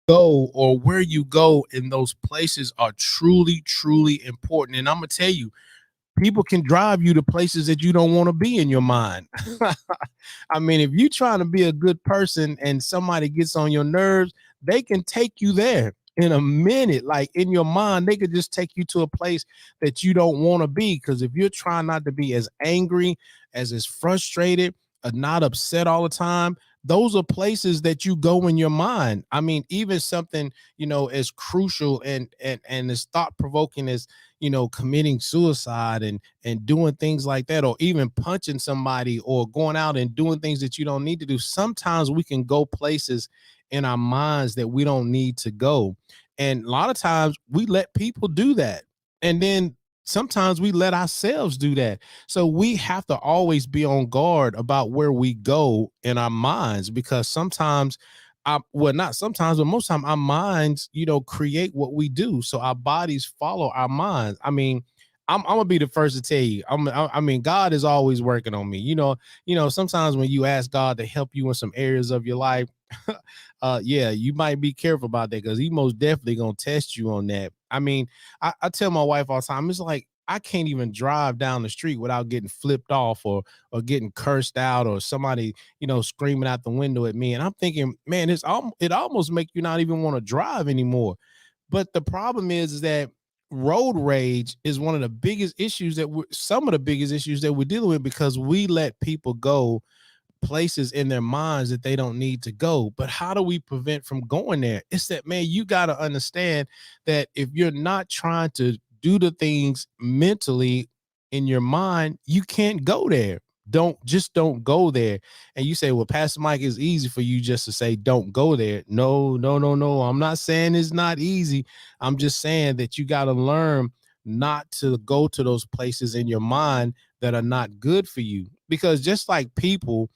go or where you go in those places are truly, truly important. And I'm gonna tell you, people can drive you to places that you don't want to be in your mind. I mean, if you're trying to be a good person and somebody gets on your nerves, they can take you there in a minute. Like in your mind, they could just take you to a place that you don't want to be. Because if you're trying not to be as angry, as frustrated, not upset all the time, those are places that you go in your mind. I mean, even something, as crucial and as thought provoking as, committing suicide and doing things like that, or even punching somebody or going out and doing things that you don't need to do. Sometimes we can go places in our minds that we don't need to go. And a lot of times we let people do that. And then sometimes we let ourselves do that. So we have to always be on guard about where we go in our minds, because sometimes well, not sometimes, but most time our minds, create what we do. So our bodies follow our minds. I mean, I'm gonna be the first to tell you. I mean, God is always working on me. Sometimes when you ask God to help you in some areas of your life, yeah, you might be careful about that, because He most definitely gonna test you on that. I mean, I tell my wife all the time, it's like I can't even drive down the street without getting flipped off or getting cursed out, or somebody screaming out the window at me. And I'm thinking, man, it almost make you not even want to drive anymore. But the problem is that road rage is one of the biggest issues some of the biggest issues that we're dealing with, because we let people go places in their minds that they don't need to go. But how do we prevent from going there? It's that, man, you got to understand that if you're not trying to do the things mentally in your mind, you can't go there. Don't go there. And you say, well, Pastor Mike, is easy for you just to say don't go there. No, no, no, no. I'm not saying it's not easy. I'm just saying that you got to learn not to go to those places in your mind that are not good for you. Because just like people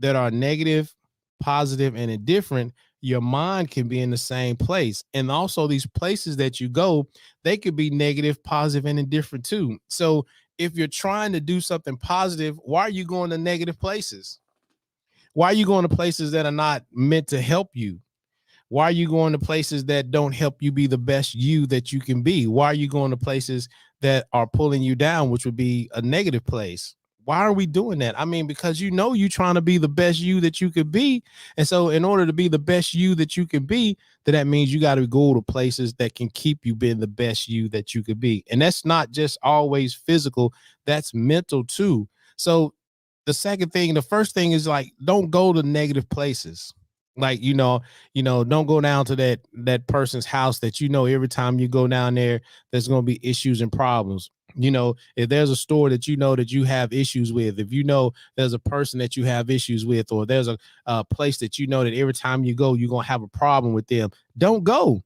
that are negative, positive, and indifferent, your mind can be in the same place. And also, these places that you go, they could be negative, positive, and indifferent too. So, if you're trying to do something positive, why are you going to negative places? Why are you going to places that are not meant to help you? Why are you going to places that don't help you be the best you that you can be? Why are you going to places that are pulling you down, which would be a negative place? Why are we doing that? I mean, because you're trying to be the best you that you could be. And so in order to be the best you that you can be, that means you got to go to places that can keep you being the best you that you could be. And that's not just always physical, that's mental too. So the first thing is, like, don't go to negative places. Like, don't go down to that person's house that every time you go down there, there's going to be issues and problems. If there's a store that that you have issues with, if there's a person that you have issues with, or there's a place that that every time you go, you're going to have a problem with them, don't go.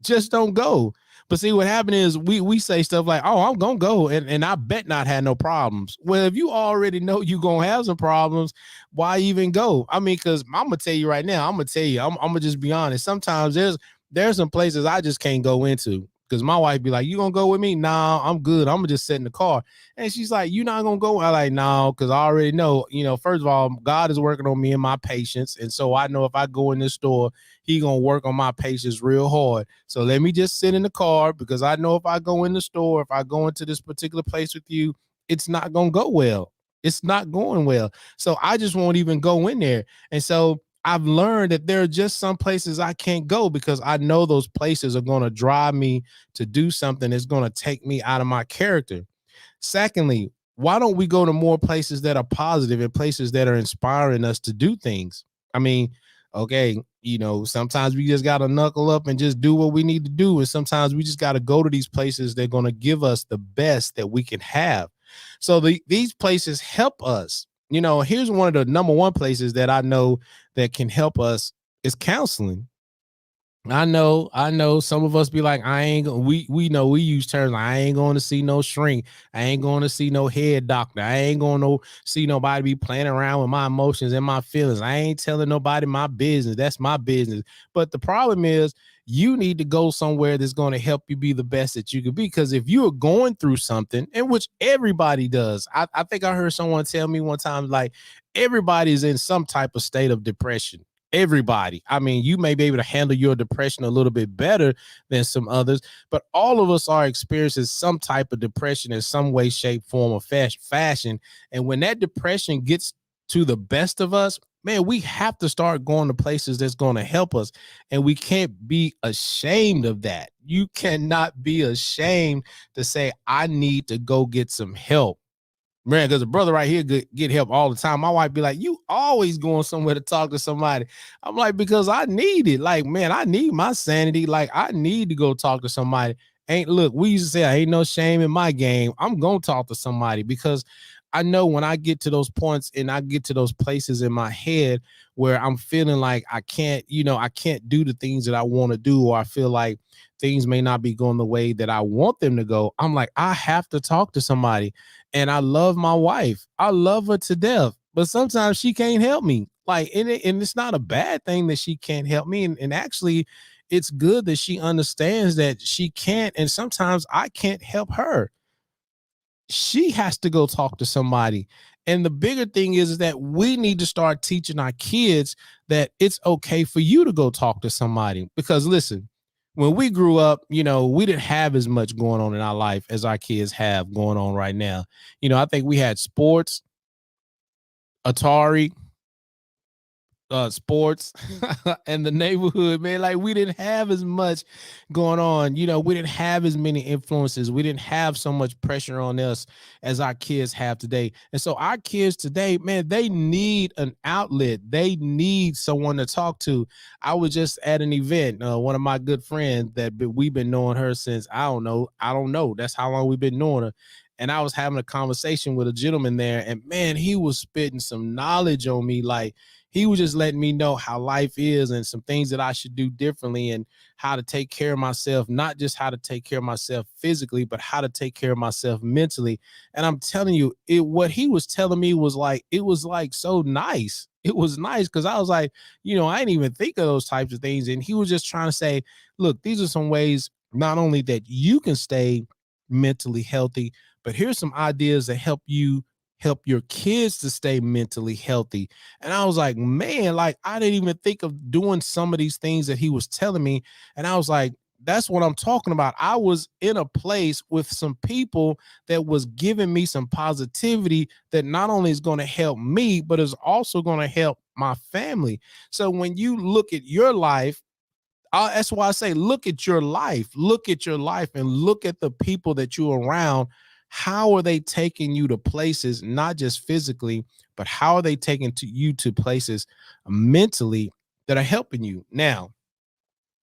Just don't go. But see, what happened is we say stuff like, "Oh, I'm gonna go, and I bet not have no problems." Well, if you already know you're gonna have some problems, why even go? I mean, because I'm gonna tell you right now, I'm gonna just be honest. Sometimes there's some places I just can't go into, because my wife be like, "You gonna go with me?" Nah, I'm good. I'm gonna just sit in the car. And she's like, "You not gonna go?" I like, no, because I already know. First of all, God is working on me and my patience, and so I know if I go in this store, He gonna work on my patience real hard. So let me just sit in the car, because I know if I go in the store, if I go into this particular place with you, it's not gonna go well. It's not going well. So I just won't even go in there. And so I've learned that there are just some places I can't go, because I know those places are going to drive me to do something that's going to take me out of my character. Secondly, why don't we go to more places that are positive and places that are inspiring us to do things? I mean, okay, sometimes we just got to knuckle up and just do what we need to do. And sometimes we just got to go to these places that are going to give us the best that we can have. So these places help us. Here's one of the number one places that I know that can help us is counseling. I know. Some of us be like, I ain't. We know we use terms like, I ain't going to see no shrink. I ain't going to see no head doctor. I ain't going to see nobody be playing around with my emotions and my feelings. I ain't telling nobody my business. That's my business. But the problem is, you need to go somewhere that's going to help you be the best that you could be. Because if you are going through something, in which everybody does, I think I heard someone tell me one time, like, everybody's in some type of state of depression. everybody. I mean, you may be able to handle your depression a little bit better than some others, but all of us are experiencing some type of depression in some way, shape, form, or fashion. And when that depression gets to the best of us, man, we have to start going to places that's going to help us. And we can't be ashamed of that. You cannot be ashamed to say, I need to go get some help. Man, because a brother right here get help all the time. My wife be like, you always going somewhere to talk to somebody. I'm like, because I need it. Like, man, I need my sanity. Like, I need to go talk to somebody. Look, we used to say, ain't no shame in my game. I'm going to talk to somebody because I know when I get to those points and I get to those places in my head where I'm feeling like I can't do the things that I want to do, or I feel like things may not be going the way that I want them to go. I'm like, I have to talk to somebody. And I love my wife. I love her to death, but sometimes she can't help me. Like, and it's not a bad thing that she can't help me. And actually, it's good that she understands that she can't. And sometimes I can't help her. She has to go talk to somebody. And the bigger thing is that we need to start teaching our kids that it's okay for you to go talk to somebody. Because listen, when we grew up, we didn't have as much going on in our life as our kids have going on right now. I think we had sports, Atari, sports and the neighborhood, man. Like, we didn't have as much going on. We didn't have as many influences. We didn't have so much pressure on us as our kids have today. And so our kids today, man, they need an outlet. They need someone to talk to. I was just at an event. One of my good friends that we've been knowing her since, I don't know. That's how long we've been knowing her. And I was having a conversation with a gentleman there, and man, he was spitting some knowledge on me. Like, he was just letting me know how life is and some things that I should do differently and how to take care of myself, not just how to take care of myself physically, but how to take care of myself mentally. And I'm telling you, what he was telling me was like, it was like so nice. It was nice because I was like, I didn't even think of those types of things. And he was just trying to say, look, these are some ways not only that you can stay mentally healthy, but here's some ideas that help your kids to stay mentally healthy. And I was like, man, like, I didn't even think of doing some of these things that he was telling me. And I was like, that's what I'm talking about. I was in a place with some people that was giving me some positivity that not only is going to help me, but is also going to help my family. So when you look at your life, that's why I say, look at your life, and look at the people that you're around. How are they taking you to places, not just physically, but how are they taking you to places mentally that are helping you? Now,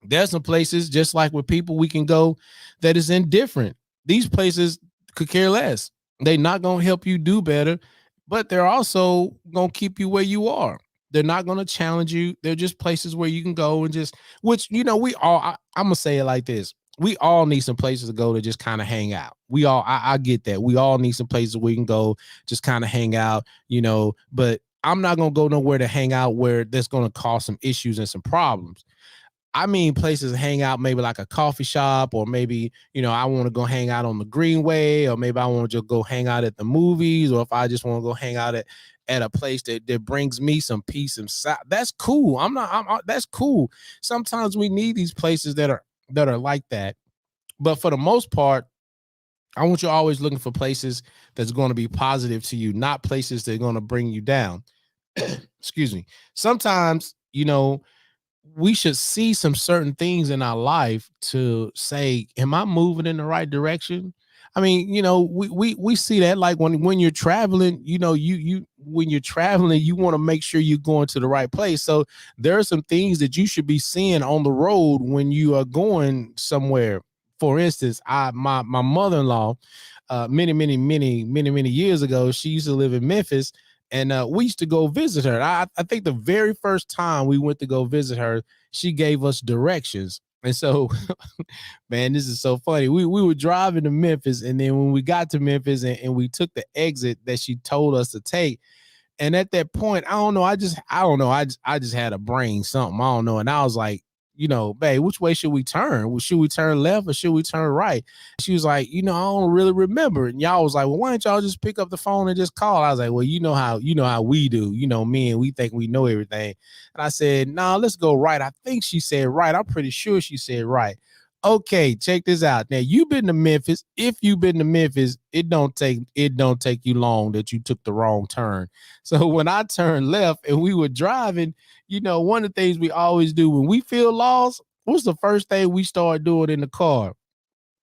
there's some places, just like with people we can go, that is indifferent. These places could care less. They're not going to help you do better, but they're also going to keep you where you are. They're not going to challenge you. They're just places where you can go and just, which, we all, I'm going to say it like this. We all need some places to go to just kind of hang out. I get that. We all need some places where we can go, just kind of hang out, but I'm not going to go nowhere to hang out where that's going to cause some issues and some problems. I mean, places to hang out, maybe like a coffee shop, or maybe, I want to go hang out on the Greenway, or maybe I want to just go hang out at the movies, or if I just want to go hang out at a place that brings me some peace and that's cool. That's cool. Sometimes we need these places that are like that. But for the most part, I want you always looking for places that's going to be positive to you, not places that are going to bring you down. Excuse me. Sometimes, we should see some certain things in our life to say, am I moving in the right direction? I mean, we see that, like, when you're traveling, you when you're traveling, you want to make sure you're going to the right place. So there are some things that you should be seeing on the road when you are going somewhere. For instance, my mother-in-law, many years ago, she used to live in Memphis, and we used to go visit her. I think the very first time we went to go visit her, she gave us directions. And so, man, this is so funny. We were driving to Memphis, and then when we got to Memphis and we took the exit that she told us to take, and at that point, I don't know. I just had a brain something. I don't know. And I was like, babe, which way should we turn? Well, should we turn left or should we turn right? She was like, I don't really remember. And y'all was like, well, why don't y'all just pick up the phone and just call? I was like, well, you know how we do, men, we think we know everything. And I said, no, let's go right. I think she said right. I'm pretty sure she said right. Okay, check this out. Now you've been to Memphis. If you've been to Memphis, it don't take you long that you took the wrong turn. So when I turned left and we were driving, one of the things we always do when we feel lost, what's the first thing we start doing in the car?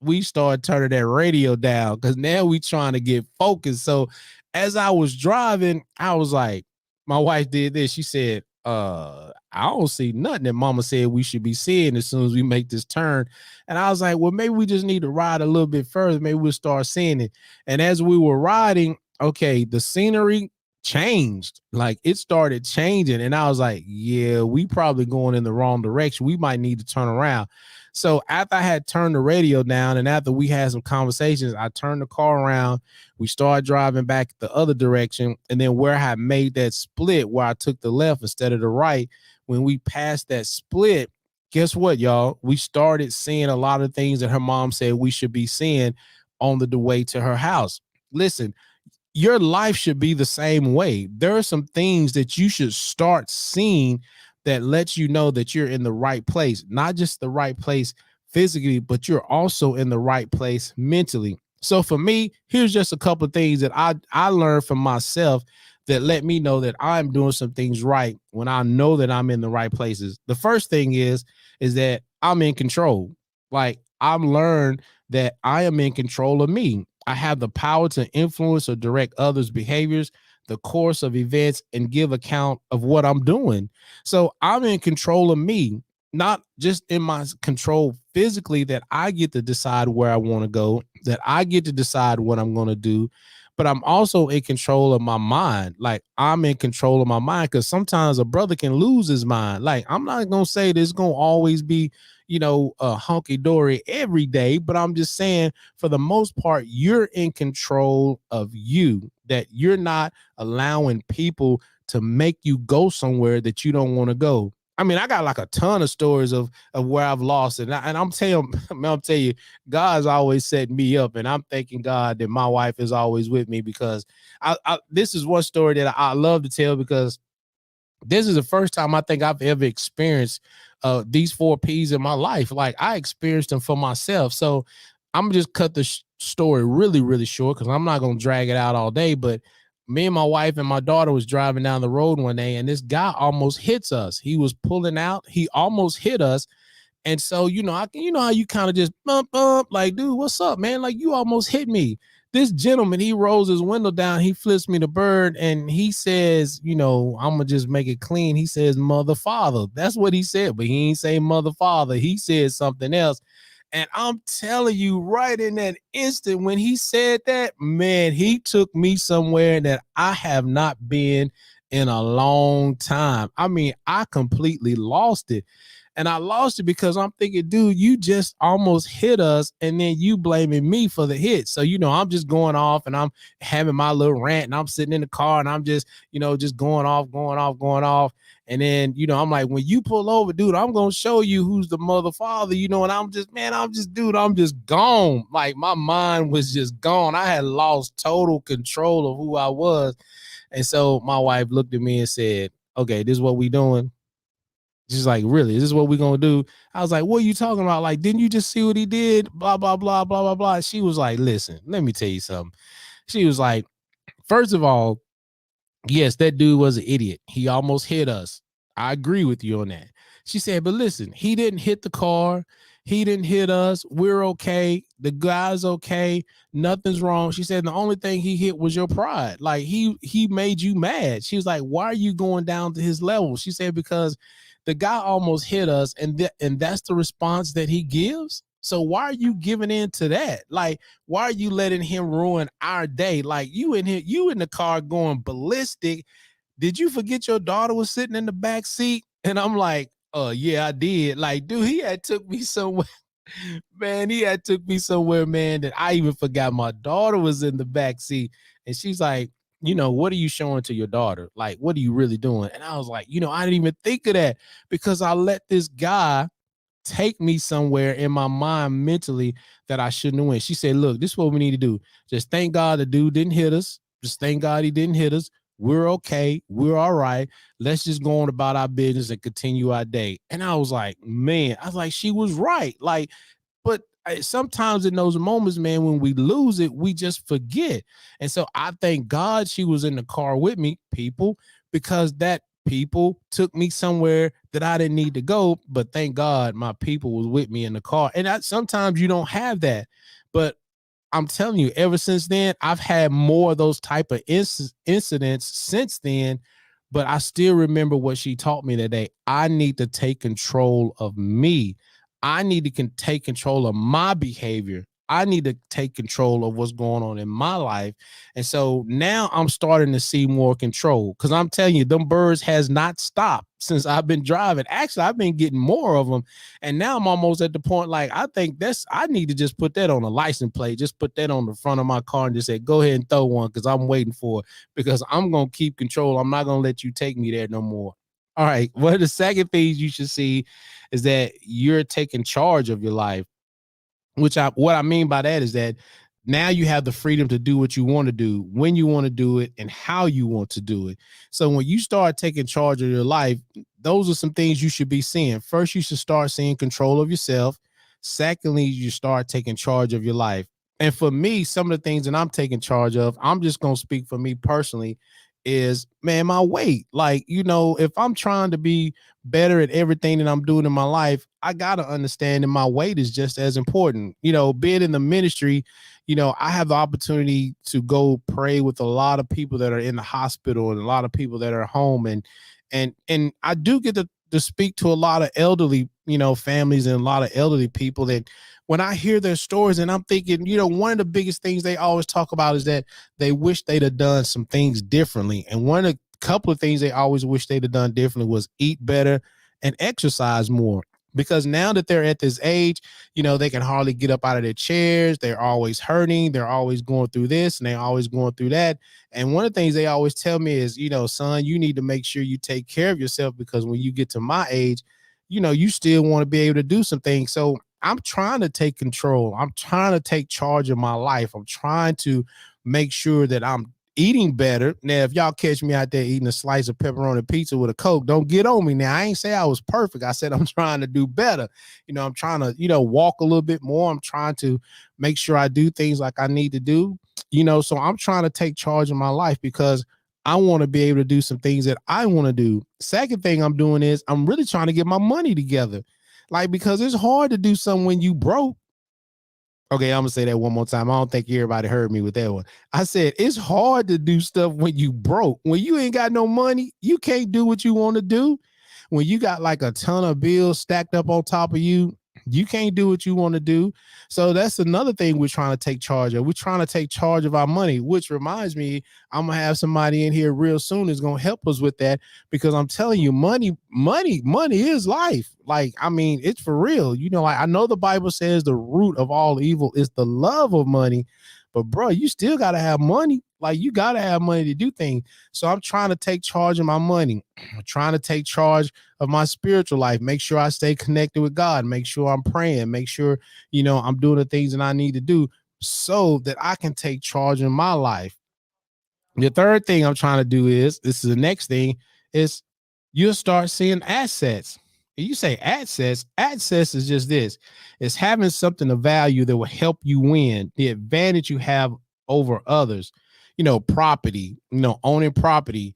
We start turning that radio down because now we trying to get focused. So as I was driving, I was like, my wife did this. She said, I don't see nothing that mama said we should be seeing as soon as we make this turn. And I was like, well, maybe we just need to ride a little bit further. Maybe we'll start seeing it. And as we were riding, okay, the scenery changed. Like it started changing. And I was like, yeah, we probably going in the wrong direction. We might need to turn around. So after I had turned the radio down and after we had some conversations, I turned the car around. We started driving back the other direction. And then where I had made that split where I took the left instead of the right, when we passed that split, guess what, y'all? We started seeing a lot of things that her mom said we should be seeing on the way to her house. Listen, your life should be the same way. There are some things that you should start seeing that lets you know that you're in the right place, not just the right place physically, but you're also in the right place mentally. So for me, here's just a couple of things that I learned from myself that let me know that I'm doing some things right when I know that I'm in the right places. The first thing is that I'm in control. Like I've learned that I am in control of me. I have the power to influence or direct others' behaviors, the course of events, and give account of what I'm doing. So I'm in control of me, not just in my control physically that I get to decide where I want to go, that I get to decide what I'm going to do, but I'm also in control of my mind. Like I'm in control of my mind because sometimes a brother can lose his mind. Like I'm not going to say this going to always be, a hunky dory every day, but I'm just saying for the most part, you're in control of you, that you're not allowing people to make you go somewhere that you don't want to go. I mean, I got like a ton of stories of where I've lost it. And I'm telling you, God's always setting me up. And I'm thanking God that my wife is always with me because this is one story that I love to tell because this is the first time I think I've ever experienced these 4 P's in my life. Like I experienced them for myself. So I'm gonna just cut the story really, really short because I'm not gonna drag it out all day. But me and my wife and my daughter was driving down the road one day, and this guy almost hits us. He was pulling out. He almost hit us. And so, how you kind of just bump, like, dude, what's up, man? Like, you almost hit me. This gentleman, he rolls his window down, he flips me the bird, and he says, I'm gonna just make it clean. He says, mother father. That's what he said, but he ain't say mother father. He said something else. And I'm telling you, right in that instant when he said that, man, he took me somewhere that I have not been in a long time. I mean, I completely lost it. And I lost it because I'm thinking, dude, you just almost hit us and then you blaming me for the hit. So, I'm just going off and I'm having my little rant and I'm sitting in the car and I'm just, just going off, going off, going off. And then, I'm like, when you pull over, dude, I'm going to show you who's the mother father, and I'm just, man, I'm just gone. Like my mind was just gone. I had lost total control of who I was. And so my wife looked at me and said, okay, this is what we doing. She's like, really? Is this what we're gonna do? I was like, what are you talking about? Like, didn't you just see what he did? Blah, blah, blah, blah, blah, blah. She was like, listen, let me tell you something. She was like, first of all, yes, that dude was an idiot. He almost hit us. I agree with you on that. She said, but listen, he didn't hit the car. He didn't hit us. We're okay. The guy's okay. Nothing's wrong. She said the only thing he hit was your pride. Like he made you mad. She was like, why are you going down to his level? She said, because the guy almost hit us, and that's the response that he gives. So why are you giving in to that? Like, why are you letting him ruin our day? Like you in here, you in the car going ballistic. Did you forget your daughter was sitting in the back seat? And I'm like, oh yeah, I did. Like, dude, he had took me somewhere. Man, he had took me somewhere, man, that I even forgot my daughter was in the back seat. And she's like, what are you showing to your daughter? Like, what are you really doing? And I was like, I didn't even think of that because I let this guy take me somewhere in my mind mentally that I shouldn't have went. She said, look, this is what we need to do. Just thank God the dude didn't hit us. Just thank God he didn't hit us. We're okay. We're all right. Let's just go on about our business and continue our day. And I was like, man, I was like, she was right. Like, but sometimes in those moments, man, when we lose it, we just forget. And so I thank God she was in the car with me, people, because that people took me somewhere that I didn't need to go. But thank God my people was with me in the car. And sometimes you don't have that. But I'm telling you, ever since then, I've had more of those type of incidents since then. But I still remember what she taught me that day. I need to take control of me. I need to take control of my behavior. I need to take control of what's going on in my life. And so now I'm starting to see more control, because I'm telling you, them birds has not stopped since I've been driving. Actually, I've been getting more of them. And now I'm almost at the point, like, I think I need to just put that on a license plate, just put that on the front of my car and just say, go ahead and throw one, because I'm waiting for it, because I'm going to keep control. I'm not going to let you take me there no more. All right. One of the second things you should see is that you're taking charge of your life. What I mean by that is that now you have the freedom to do what you want to do, when you want to do it, and how you want to do it. So when you start taking charge of your life, those are some things you should be seeing. First, you should start seeing control of yourself. Secondly, you start taking charge of your life. And for me, some of the things that I'm taking charge of, I'm just going to speak for me personally, is, man, my weight. Like, if I'm trying to be better at everything that I'm doing in my life, I got to understand that my weight is just as important. Being in the ministry, I have the opportunity to go pray with a lot of people that are in the hospital and a lot of people that are home. And I do get to speak to a lot of elderly, families and a lot of elderly people that when I hear their stories, and I'm thinking, one of the biggest things they always talk about is that they wish they'd have done some things differently. And one of the couple of things they always wish they'd have done differently was eat better and exercise more. Because now that they're at this age, they can hardly get up out of their chairs. They're always hurting. They're always going through this and they're always going through that. And one of the things they always tell me is, son, you need to make sure you take care of yourself, because when you get to my age, you still want to be able to do some things. So I'm trying to take control. I'm trying to take charge of my life. I'm trying to make sure that I'm eating better. Now, if y'all catch me out there eating a slice of pepperoni pizza with a Coke, don't get on me. Now, I ain't say I was perfect. I said I'm trying to do better. I'm trying to, walk a little bit more. I'm trying to make sure I do things like I need to do, so I'm trying to take charge of my life, because I want to be able to do some things that I want to do. Second thing I'm doing is I'm really trying to get my money together. Like, because it's hard to do something when you broke. Okay, I'm gonna say that one more time. I don't think everybody heard me with that one. I said it's hard to do stuff when you broke. When you ain't got no money, you can't do what you want to do. When you got like a ton of bills stacked up on top of you, you can't do what you want to do. So that's another thing we're trying to take charge of. We're trying to take charge of our money, which reminds me, I'm gonna have somebody in here real soon that's gonna help us with that, because I'm telling you, money is life. Like, I mean, it's for real. I know the Bible says the root of all evil is the love of money, but bro, you still gotta have money. Like, you gotta have money to do things. So I'm trying to take charge of my money. I'm trying to take charge of my spiritual life, make sure I stay connected with God, make sure I'm praying, make sure, I'm doing the things that I need to do so that I can take charge of my life. The third thing I'm trying to do is, this is the next thing, is you'll start seeing assets. You say assets is just this. It's having something of value that will help you win, the advantage you have over others. Property, owning property,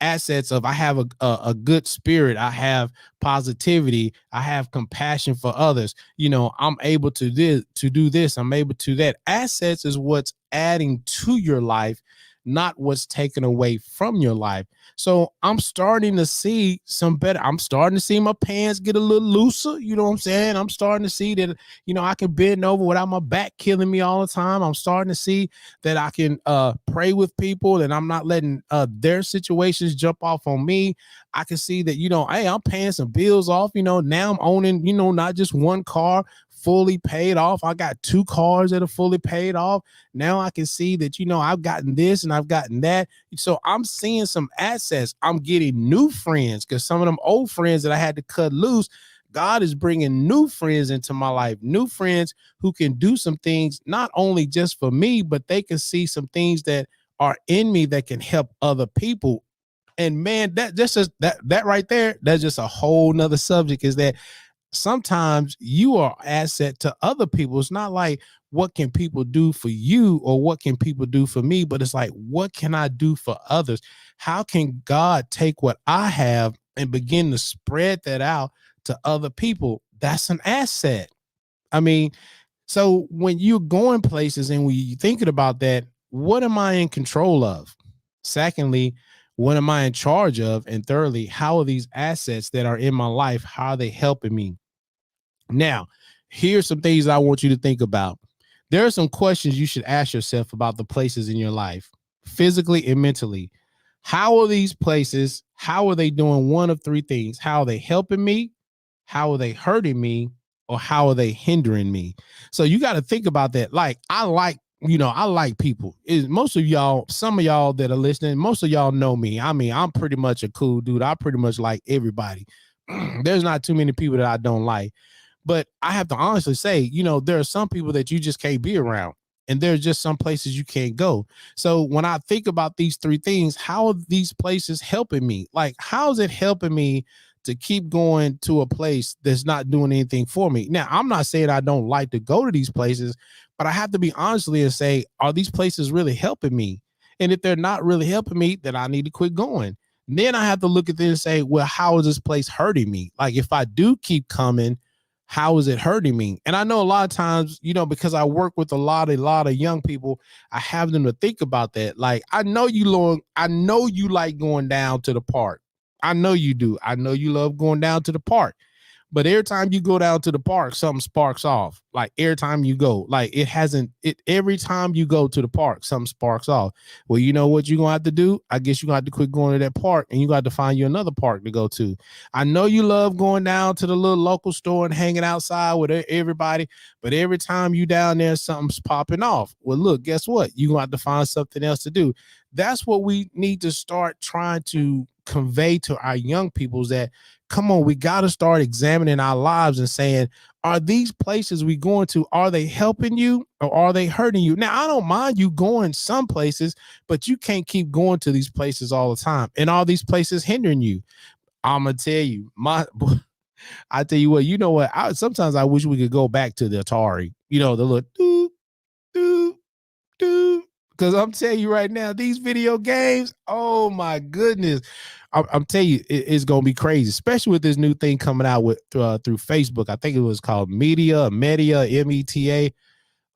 assets of, I have a good spirit, I have positivity, I have compassion for others. I'm able to do this, I'm able to that. Assets is what's adding to your life, not what's taken away from your life. So I'm starting to see some better. I'm starting to see my pants get a little looser. You know what I'm saying? I'm starting to see that, I can bend over without my back killing me all the time. I'm starting to see that I can pray with people, and I'm not letting their situations jump off on me. I can see that, hey, I'm paying some bills off. Now I'm owning, not just one car fully paid off. I got 2 cars that are fully paid off. Now I can see that, I've gotten this and I've gotten that. So I'm seeing some assets. I'm getting new friends, because some of them old friends that I had to cut loose, God is bringing new friends into my life, new friends who can do some things, not only just for me, but they can see some things that are in me that can help other people. And man, that right there, that's just a whole nother subject, is that sometimes you are asset to other people. It's not like what can people do for you or what can people do for me, but it's like, what can I do for others? How can God take what I have and begin to spread that out to other people? That's an asset. I mean, so when you're going places and when you're thinking about that, what am I in control of? Secondly, what am I in charge of? And thirdly, how are these assets that are in my life, how are they helping me? Now, here's some things I want you to think about. There are some questions you should ask yourself about the places in your life, physically and mentally. How are these places? How are they doing one of three things? How are they helping me? How are they hurting me? Or how are they hindering me? So you got to think about that. Like, I like people. Is most of y'all, some of y'all that are listening, most of y'all know me. I mean, I'm pretty much a cool dude. I pretty much like everybody. There's not too many people that I don't like. But I have to honestly say, there are some people that you just can't be around. And there's just some places you can't go. So when I think about these three things, how are these places helping me? Like, how is it helping me to keep going to a place that's not doing anything for me? Now, I'm not saying I don't like to go to these places, but I have to be honestly and say, are these places really helping me? And if they're not really helping me, then I need to quit going. Then I have to look at this and say, well, how is this place hurting me? Like, if I do keep coming, how is it hurting me? And I know a lot of times, because I work with a lot of young people, I have them to think about that. Like, I know you like going down to the park. I know you do. I know you love going down to the park. But every time you go down to the park, something sparks off. Like, every time you go, like, every time you go to the park, something sparks off. Well, you know what you're going to have to do? I guess you're going to have to quit going to that park and you got to find you another park to go to. I know you love going down to the little local store and hanging outside with everybody, but every time you down there, something's popping off. Well, look, guess what? You're going to have to find something else to do. That's what we need to start trying to convey to our young people, is that, come on, we got to start examining our lives and saying, are these places we going to, are they helping you or are they hurting you? Now, I don't mind you going some places, but you can't keep going to these places all the time. And all these places hindering you. I'm going to tell you, I tell you what, sometimes I wish we could go back to the Atari, the little doo, doo, doo. Because I'm telling you right now, these video games, oh my goodness. I'm telling you, it's going to be crazy, especially with this new thing coming out with through Facebook. I think it was called Media, META.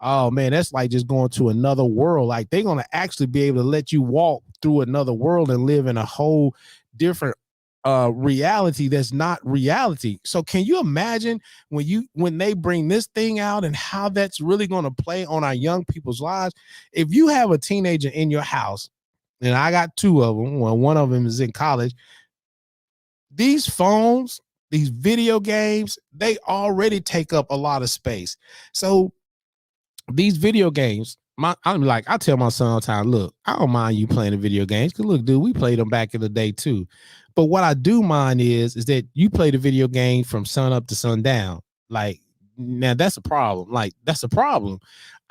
Oh man, that's like just going to another world. Like, they're going to actually be able to let you walk through another world and live in a whole different reality that's not reality. So can you imagine when they bring this thing out and how that's really going to play on our young people's lives? If you have a teenager in your house, and I got two of them, well, one of them is in college, these phones, these video games, they already take up a lot of space. So these video games, I tell my son all the time, look, I don't mind you playing the video games, because look, dude, we played them back in the day too. But what I do mind is that you play the video game from sun up to sundown. Like, now that's a problem. Like, that's a problem.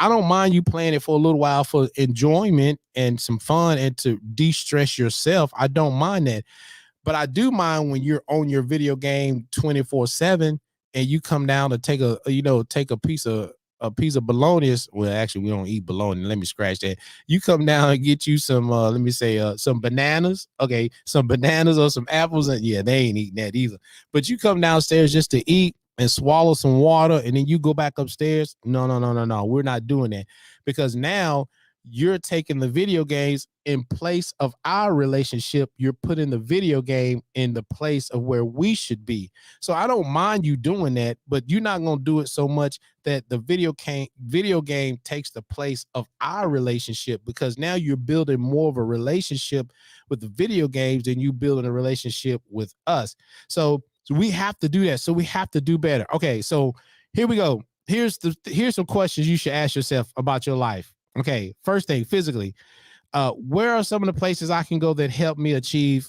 I don't mind you playing it for a little while for enjoyment and some fun and to de-stress yourself. I don't mind that. But I do mind when you're on your video game 24/7 and you come down to take a piece of bologna. Well, actually, we don't eat bologna. Let me scratch that. You come down and get you some, some bananas. Okay, some bananas or some apples. And yeah, they ain't eating that either. But you come downstairs just to eat and swallow some water, and then you go back upstairs. No. We're not doing that, because now you're taking the video games in place of our relationship. You're putting the video game in the place of where we should be. So I don't mind you doing that, but you're not going to do it so much that the video game takes the place of our relationship, because now you're building more of a relationship with the video games than you building a relationship with us. So we have to do that. So we have to do better. Okay, so here we go. Here's some questions you should ask yourself about your life. Okay, first thing, physically, where are some of the places I can go that help me achieve